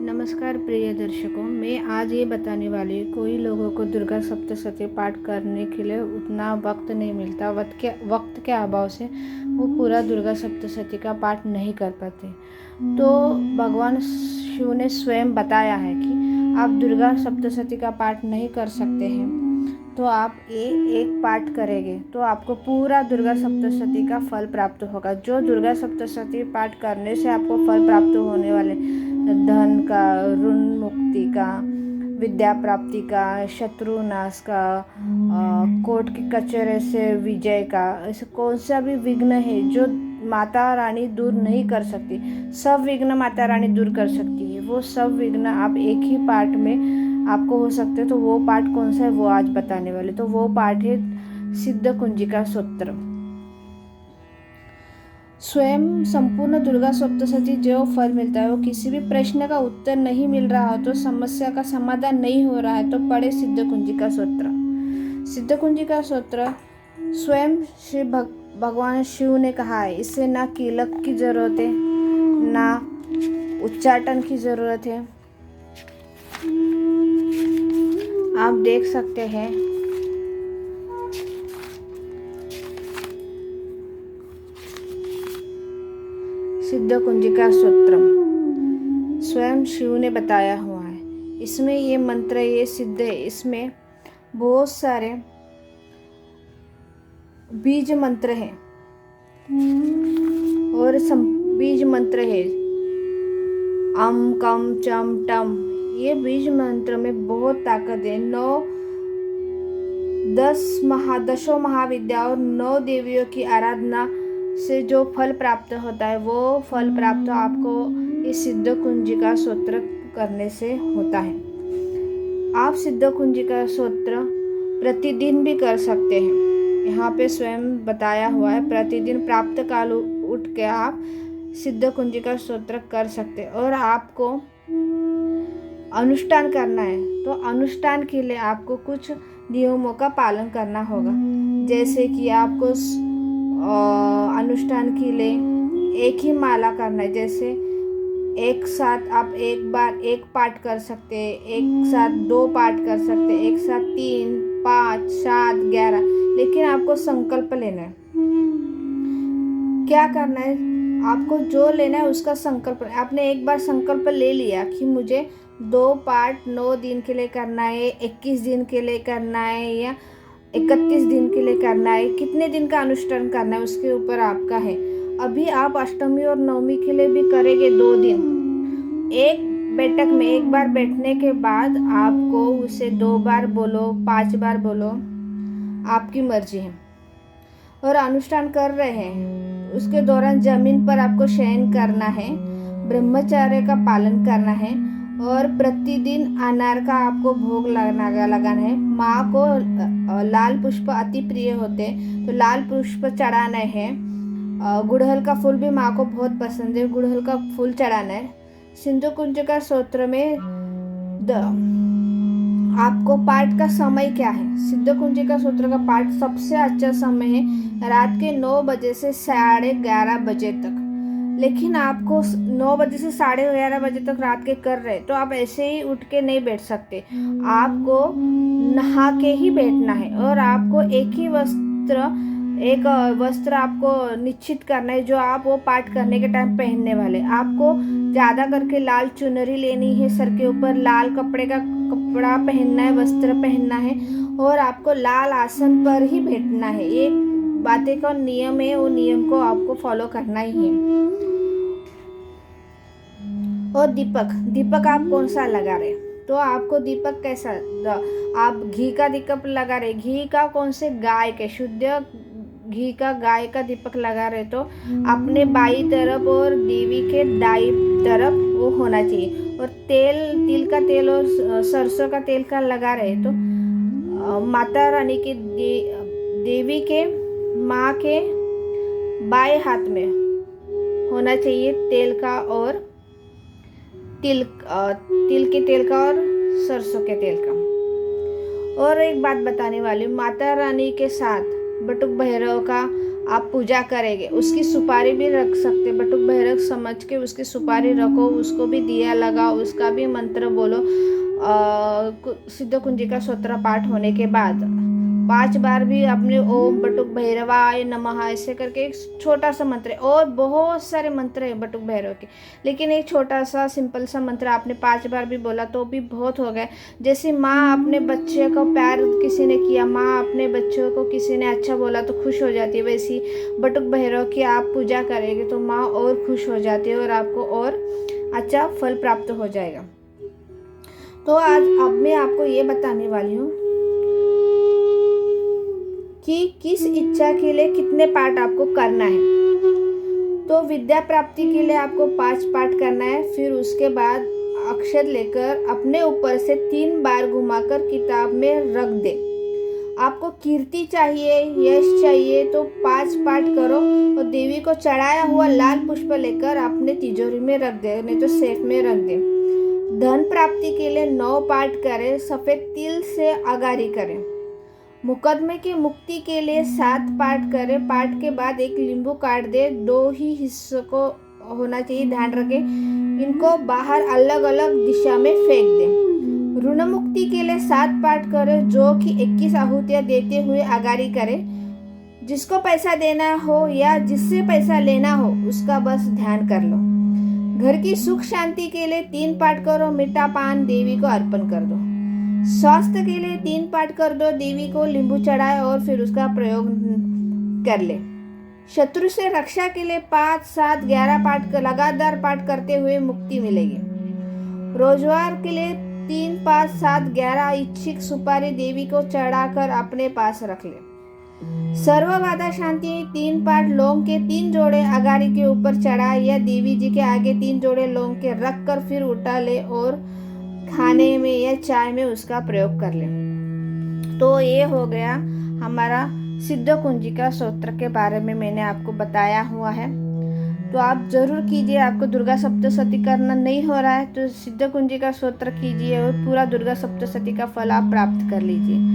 नमस्कार प्रिय दर्शकों, मैं आज ये बताने वाली हूँ कोई लोगों को दुर्गा सप्तशती पाठ करने के लिए उतना वक्त नहीं मिलता। वक्त के अभाव से वो पूरा दुर्गा सप्तशती का पाठ नहीं कर पाते। तो भगवान शिव ने स्वयं बताया है कि आप दुर्गा सप्तशती का पाठ नहीं कर सकते हैं तो आप ये एक पाठ करेंगे तो आपको पूरा दुर्गा सप्तशती का फल प्राप्त होगा। जो दुर्गा सप्तशती पाठ करने से आपको फल प्राप्त होने वाले धन का, ऋण मुक्ति का, विद्या प्राप्ति का, शत्रु नाश का, कोर्ट के कचहरे से विजय का, ऐसे कौन सा भी विघ्न है जो माता रानी दूर नहीं कर सकती, सब विघ्न माता रानी दूर कर सकती है। वो सब विघ्न आप एक ही पाठ में आपको हो सकते। तो वो पाठ कौन सा है वो आज बताने वाले। तो वो पाठ है सिद्ध कुंजिका स्तोत्र। स्वयं संपूर्ण दुर्गा सप्तशती जो फल मिलता है वो किसी भी प्रश्न का उत्तर नहीं मिल रहा हो तो समस्या का समाधान नहीं हो रहा है तो पढ़े सिद्ध कुंजिका स्तोत्र। सिद्ध कुंजिका स्तोत्र स्वयं श्री भगवान शिव ने कहा है। इससे ना कीलक की जरूरत है ना उच्चाटन की जरूरत है। आप देख सकते हैं सिद्ध कुंजिका स्तोत्र स्वयं शिव ने बताया हुआ है। इसमें ये मंत्र ये सिद्ध है। इसमें बहुत सारे बीज मंत्र हैं और बीज मंत्र है अम कम चम टम। ये बीज मंत्र में बहुत ताकत है। दसों महाविद्या और 9 देवियों की आराधना से जो फल प्राप्त होता है वो फल प्राप्त आपको इस सिद्ध कुंजिका स्तोत्र करने से होता है। आप सिद्ध कुंजिका स्तोत्र प्रतिदिन भी कर सकते हैं। यहाँ पे स्वयं बताया हुआ है प्रतिदिन प्राप्त काल उठ के आप सिद्ध कुंजिका स्तोत्र कर सकते हैं। और आपको अनुष्ठान करना है तो अनुष्ठान के लिए आपको कुछ नियमों का पालन करना होगा। जैसे कि आपको अनुष्ठान के लिए एक ही माला करना है। जैसे एक साथ आप एक बार एक पाठ कर सकते हैं, एक साथ 2 पाठ कर सकते हैं, एक साथ 3, 5, 7, 11। लेकिन आपको संकल्प लेना है। क्या करना है, आपको जो लेना है उसका संकल्प। आपने एक बार संकल्प ले लिया कि मुझे 2 पाठ 9 दिन के लिए करना है, 21 दिन के लिए करना है या 31 दिन के लिए करना है, कितने दिन का अनुष्ठान करना है उसके ऊपर आपका है। अभी आप अष्टमी और नवमी के लिए भी करेंगे 2 दिन। एक बैठक में एक बार बैठने के बाद आपको उसे 2 बार बोलो, 5 बार बोलो, आपकी मर्जी है। और अनुष्ठान कर रहे हैं उसके दौरान जमीन पर आपको शयन करना है, ब्रह्मचर्य का पालन करना है और प्रतिदिन अनार का आपको भोग लगाना है। माँ को लाल पुष्प अति प्रिय होते हैं तो लाल पुष्प चढ़ाना है। गुड़हल का फूल भी माँ को बहुत पसंद है, गुड़हल का फूल चढ़ाना है। सिद्ध कुंजिका स्तोत्र में आपको पाठ का समय क्या है। सिद्ध कुंजिका स्तोत्र का पाठ सबसे अच्छा समय है रात के 9 बजे से 11:30 बजे तक। लेकिन आपको 9 बजे से 11:30 बजे तक रात के कर रहे तो आप ऐसे ही उठ के नहीं बैठ सकते। आपको नहा के ही बैठना है और आपको एक वस्त्र आपको निश्चित करना है जो आप वो पाठ करने के टाइम पहनने वाले। आपको ज़्यादा करके लाल चुनरी लेनी है, सर के ऊपर लाल कपड़ा पहनना है, वस्त्र पहनना है और आपको लाल आसन पर ही बैठना है। ये बातें का नियम है, वो नियम को आपको फॉलो करना ही है। और दीपक आप कौन सा लगा रहे तो आपको दीपक कैसा, आप घी का दीपक लगा रहे, घी का कौन से, गाय के शुद्ध घी का गाय का दीपक लगा रहे तो अपने बाई तरफ और देवी के दाई तरफ वो होना चाहिए। और तिल का तेल और सरसों का तेल का लगा रहे तो माता रानी के देवी के माँ के बाएं हाथ में होना चाहिए तेल का और तिल के तेल का और सरसों के तेल का। और एक बात बताने वाली, माता रानी के साथ बटुक भैरव का आप पूजा करेंगे। उसकी सुपारी भी रख सकते, बटुक भैरव समझ के उसकी सुपारी रखो, उसको भी दिया लगाओ, उसका भी मंत्र बोलो। सिद्ध कुंजी का स्तोत्र पाठ होने के बाद 5 बार भी अपने ओम बटुक भैरवाय नमः ऐसे करके एक छोटा सा मंत्र है, और बहुत सारे मंत्र है बटुक भैरव के, लेकिन एक छोटा सा सिंपल सा मंत्र आपने 5 बार भी बोला तो भी बहुत हो गया। जैसे माँ अपने बच्चे को प्यार किसी ने किया, माँ अपने बच्चों को किसी ने अच्छा बोला तो खुश हो जाती है, वैसी बटुक भैरव की आप पूजा करेंगे तो माँ और खुश हो जाती है और आपको और अच्छा फल प्राप्त हो जाएगा। तो आज अब मैं आपको ये बताने वाली हूँ कि किस इच्छा के लिए कितने पाठ आपको करना है। तो विद्या प्राप्ति के लिए आपको 5 पाठ करना है। फिर उसके बाद अक्षर लेकर अपने ऊपर से 3 बार घुमाकर किताब में रख दे। आपको कीर्ति चाहिए, यश चाहिए तो 5 पाठ करो और देवी को चढ़ाया हुआ लाल पुष्प लेकर अपने तिजोरी में रख दे, नहीं तो सेफ में रख दे। धन प्राप्ति के लिए 9 पाठ करें, सफेद तिल से अगारी करें। मुकदमे की मुक्ति के लिए 7 पाठ करें। पाठ के बाद एक नींबू काट दे, 2 ही हिस्सों को होना चाहिए, ध्यान रखें। इनको बाहर अलग अलग दिशा में फेंक दें। ऋण मुक्ति के लिए 7 पाठ करें, जो कि 21 आहुतियां देते हुए अगारी करें। जिसको पैसा देना हो या जिससे पैसा लेना हो उसका बस ध्यान कर लो। घर की सुख शांति के लिए 3 पाठ करो, मीठा पान देवी को अर्पण कर दो। स्वास्थ्य के लिए 3 पाठ कर दो, देवी को नींबू चढ़ाए और फिर उसका प्रयोग कर ले। शत्रु से रक्षा के लिए 5, 7, 11 पाठ लगातार पाठ करते हुए मुक्ति मिलेगी। रोजगार के लिए 3, 5, 7, 11 इच्छिक सुपारी देवी को चढ़ाकर अपने पास रख ले। सर्व बाधा शांति 3 पाठ लौंग के 3 जोड़े अगारी के ऊपर चढ़ा या देवी जी के आगे 3 जोड़े लौंग के रख कर फिर उठा ले और खाने में या चाय में उसका प्रयोग कर ले। तो ये हो गया हमारा सिद्ध कुंजी का स्तोत्र के बारे में मैंने आपको बताया हुआ है। तो आप जरूर कीजिए। आपको दुर्गा सप्तशती करना नहीं हो रहा है तो सिद्ध कुंजी का स्तोत्र कीजिए और पूरा दुर्गा सप्तशती का फल आप प्राप्त कर लीजिए।